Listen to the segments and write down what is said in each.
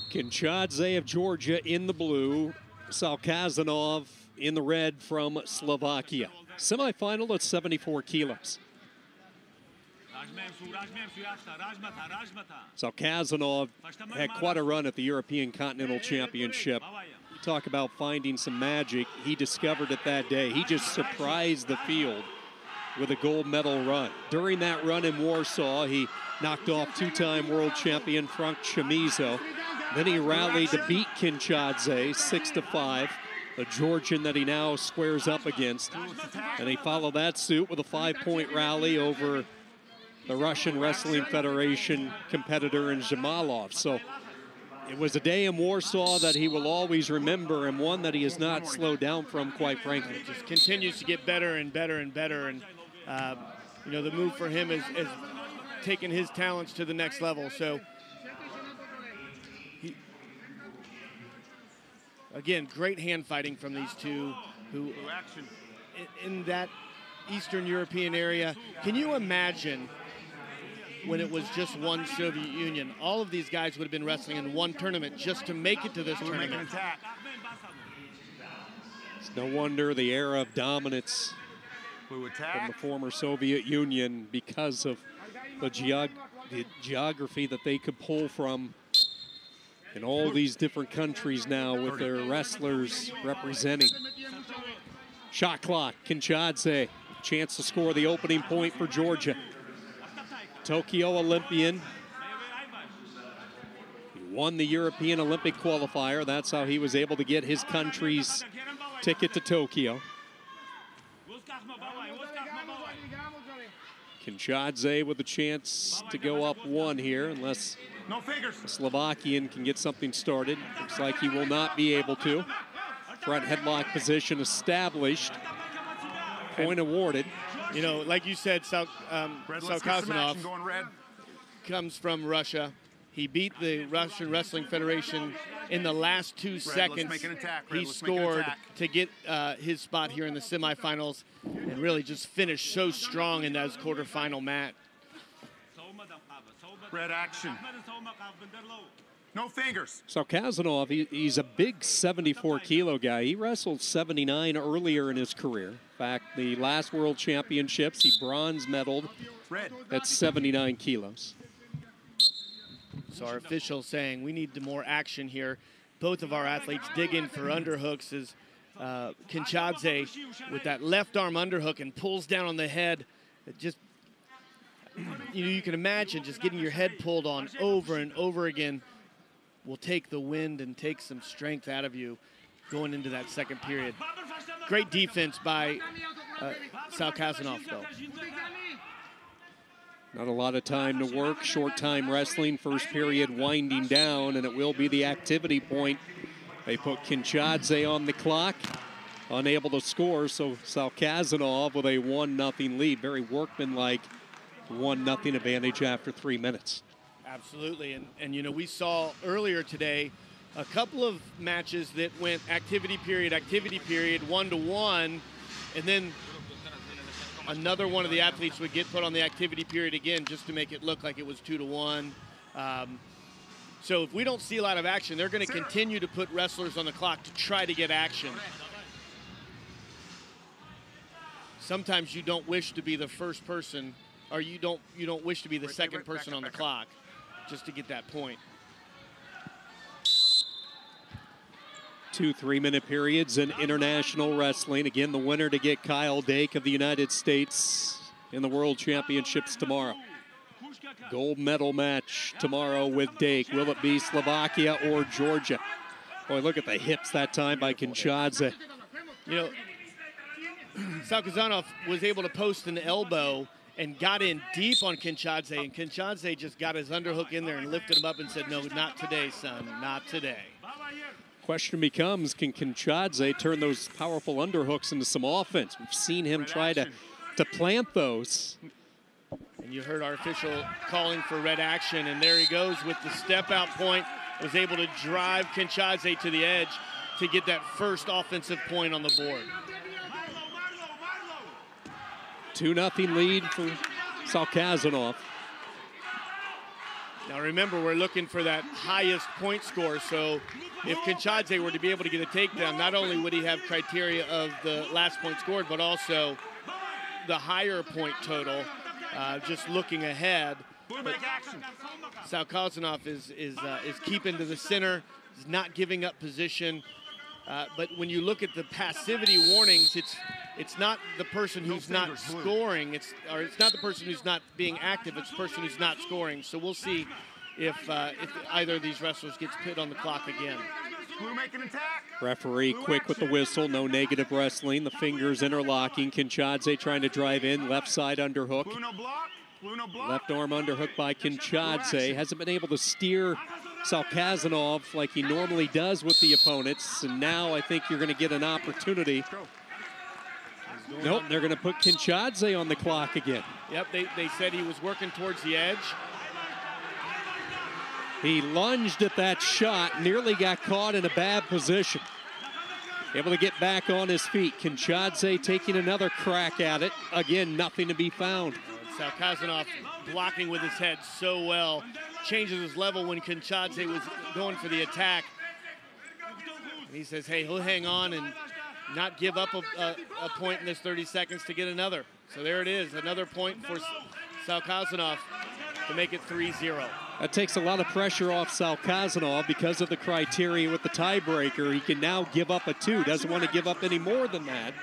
KENTCHADZE of Georgia in the blue, SALKAZANOV in the red from Slovakia. Semifinal at 74 kilos. SALKAZANOV had quite a run at the European Continental Championship. You talk about finding some magic. He discovered it that day. He just surprised the field with a gold medal run. During that run in Warsaw, he knocked off two-time world champion Frank Chamizo. Then he rallied to beat KENTCHADZE 6-5, a Georgian that he now squares up against. And he followed that suit with a 5-point rally over the Russian Wrestling Federation competitor in Zhamalov. So it was a day in Warsaw that he will always remember, and one that he has not slowed down from, quite frankly. It just continues to get better and better and better. And, you know, the move for him is taking his talents to the next level. So, again, great hand fighting from these two who, in that Eastern European area. Can you imagine when it was just one Soviet Union? All of these guys would have been wrestling in one tournament just to make it to this tournament. It's no wonder the era of dominance from the former Soviet Union, because of the geography that they could pull from in all these different countries now, with their wrestlers representing. Shot clock, KENTCHADZE, chance to score the opening point for Georgia. Tokyo Olympian. He won the European Olympic qualifier. That's how he was able to get his country's ticket to Tokyo. KENTCHADZE with a chance to go up one here, unless the Slovakian can get something started. Looks like he will not be able to. Front headlock position established. Point awarded. You know, like you said, SALKAZANOV comes from Russia. He beat the Russian Wrestling Federation in the last 2 seconds. He scored to get his spot here in the semifinals, and really just finished so strong in that quarterfinal match. Red action. No fingers. SALKAZANOV, he's a big 74-kilo guy. He wrestled 79 earlier in his career. In fact, the last World Championships, he bronze medaled at 79 kilos. So our official saying we need more action here. Both of our athletes dig in for underhooks as KENTCHADZE with that left arm underhook and pulls down on the head. It just, you know, you can imagine just getting your head pulled on over and over again will take the wind and take some strength out of you going into that second period. Great defense by SALKAZANOV, though. Not a lot of time to work, short time wrestling, first period winding down, and it will be the activity point. They put KENTCHADZE on the clock, unable to score, so SALKAZANOV with a 1-0 lead. Very workmanlike 1-0 advantage after 3 minutes. Absolutely, and you know, we saw earlier today a couple of matches that went activity period, 1-1, and then another one of the athletes would get put on the activity period again just to make it look like it was 2-1. So if we don't see a lot of action, they're going to continue to put wrestlers on the clock to try to get action. Sometimes you don't wish to be the first person, or you don't wish to be the second person on the clock, just to get that point. 2 3-minute periods in international wrestling. Again, the winner to get Kyle Dake of the United States in the World Championships tomorrow. Gold medal match tomorrow with Dake. Will it be Slovakia or Georgia? Boy, look at the hips that time by KENTCHADZE. You know, SALKAZANOV was able to post an elbow and got in deep on KENTCHADZE, and KENTCHADZE just got his underhook in there and lifted him up and said, no, not today, son, not today. Question becomes, can KENTCHADZE turn those powerful underhooks into some offense? We've seen him try to plant those. And you heard our official calling for red action, and there he goes with the step-out point. Was able to drive KENTCHADZE to the edge to get that first offensive point on the board. 2-0 lead for SALKAZANOV. Now remember, we're looking for that highest point score, so if KENTCHADZE were to be able to get a takedown, not only would he have criteria of the last point scored, but also the higher point total, just looking ahead. But SALKAZANOV is keeping to the center, is not giving up position. But when you look at the passivity warnings, it's not the person who's not scoring, it's not the person who's not being active, it's the person who's not scoring. So we'll see if either of these wrestlers gets put on the clock again. Referee quick with the whistle, no negative wrestling. The fingers interlocking. KENTCHADZE trying to drive in, left side underhook. Left arm underhook by KENTCHADZE. Hasn't been able to steer SALKAZANOV like he normally does with the opponents. And now I think you're going to get an opportunity. Nope, they're going to put KENTCHADZE on the clock again. Yep, they said he was working towards the edge. He lunged at that shot, nearly got caught in a bad position. Able to get back on his feet. KENTCHADZE taking another crack at it. Again, nothing to be found. SALKAZANOV blocking with his head so well. Changes his level when KENTCHADZE was going for the attack. And he says, hey, he'll hang on and not give up a point in this 30 seconds to get another. So there it is, another point for SALKAZANOV to make it 3-0. That takes a lot of pressure off SALKAZANOV because of the criteria with the tiebreaker. He can now give up a 2, doesn't want to give up any more than that.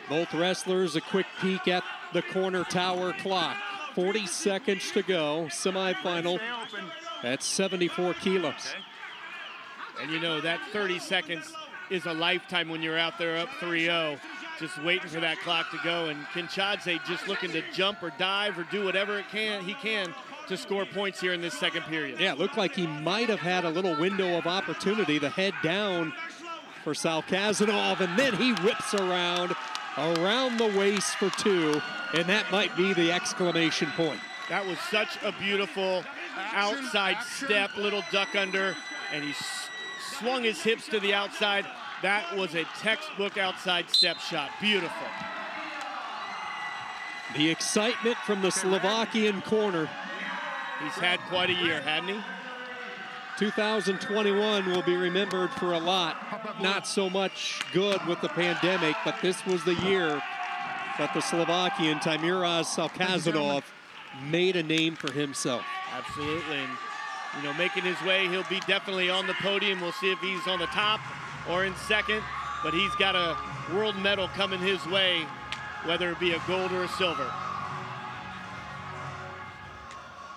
Both wrestlers a quick peek at the corner tower clock. 40 seconds to go, semifinal at 74 kilos. And you know, that 30 seconds is a lifetime when you're out there up 3-0, just waiting for that clock to go. And KENTCHADZE just looking to jump or dive or do whatever he can to score points here in this second period. Yeah, it looked like he might have had a little window of opportunity. The head down for SALKAZANOV, and then he whips around the waist for 2, and that might be the exclamation point. That was such a beautiful outside step, little duck under, and he swung his hips to the outside. That was a textbook outside step shot. Beautiful. The excitement from the Slovakian corner. He's had quite a year, hadn't he? 2021 will be remembered for a lot. Not so much good with the pandemic, but this was the year that the Slovakian Teimuraz SALKAZANOV made a name for himself. Absolutely, and you know, making his way, he'll be definitely on the podium. We'll see if he's on the top or in second, but he's got a world medal coming his way, whether it be a gold or a silver.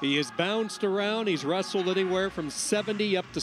He has bounced around. He's wrestled anywhere from 70 up to